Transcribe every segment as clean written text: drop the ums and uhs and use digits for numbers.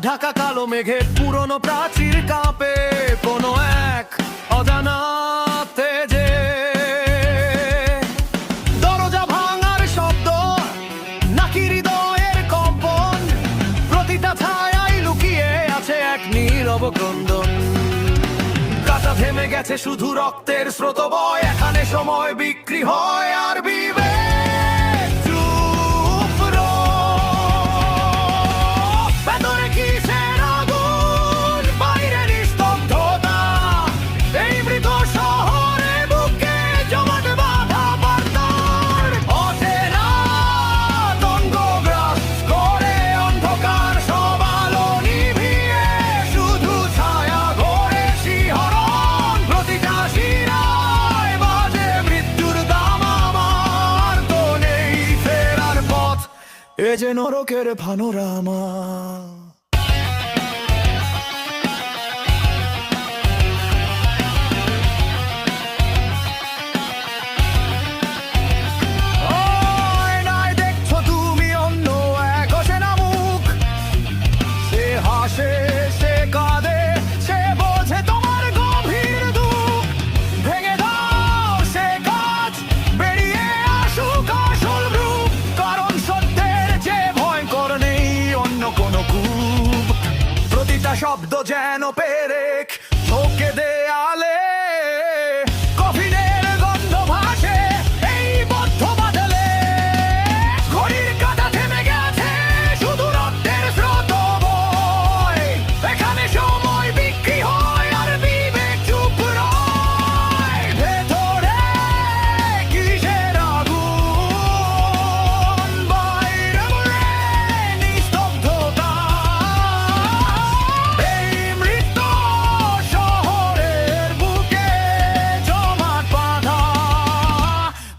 ঢাকা কালো মেঘে পুরনো প্রাচীর কাঁপে কোনো এক অজানা তেজে। দরজা ভাঙার শব্দ নাকি হৃদয়ের কম্পন, প্রতিটা ছায়ায় লুকিয়ে আছে এক নীরব ক্রন্দন। কাঁটা থেমে গেছে, শুধু রক্তের স্রোত বয়, এখানে সময় বিক্রি হয় আর বিবেক চুপ রয়। ভেতরে কিসের আগুন, বাইরে নিস্তব্ধতা, এই মৃত শহরে বুকে জমাট বাঁধা বার্তার অচেনা আতঙ্ক গ্রাস করে অন্ধকার সব আলো নিভিয়ে, শুধু ছায়া ঘোরে শিহরণ, প্রতিটা শিরায় বাজে মৃত্যুর দামামার, তো নেই ফেরার পথ, এ যে নরকের পানোরামা। আয়নায় দেখছো তুমি অন্য এক অচেনা মুখ, সে হাসে, সে কাঁদে, সে বোঝে তোমার গভীর দুঃখ। ভেঙে দাও সে কাজ, বেরিয়ে আসুক আসল রূপ, কারণ সত্যের যে ভয়ঙ্কর নেই অন্য কোনো কূপ। প্রতিটা শব্দ যেন পেরেক ঠোকে দেয়ালে, কফিনের গন্ধ ভাসে এই বদ্ধ বাদলে। ঘড়ির কাঁটা থেমে গেছে, শুধু রক্তের স্রোত বয়, এখানে সময় বিক্রি হয় আর বিবেক চুপ রয়। ভেতরে কিসের আগুন, বাইরে মরে নিস্তব্ধতা, এই মৃত শহরের বুকে জমাট বাঁধা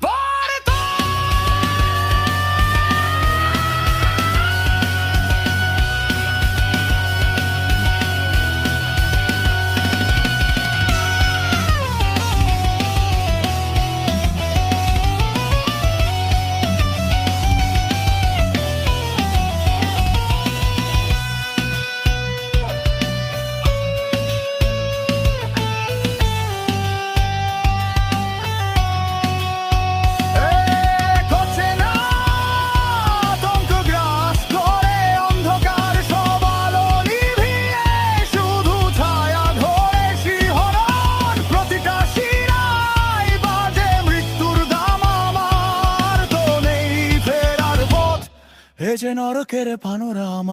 বার্তা। এক অচেনা আতঙ্ক গ্রাস করে অন্ধকার সব আলো নিভিয়ে, শুধু ছায়া ধরে শিহরণ, প্রতিটা শিরায় বাজে মৃত্যুর দামামার, তো নেই ফেরার পথ, এ যে নরকের পানোরামা।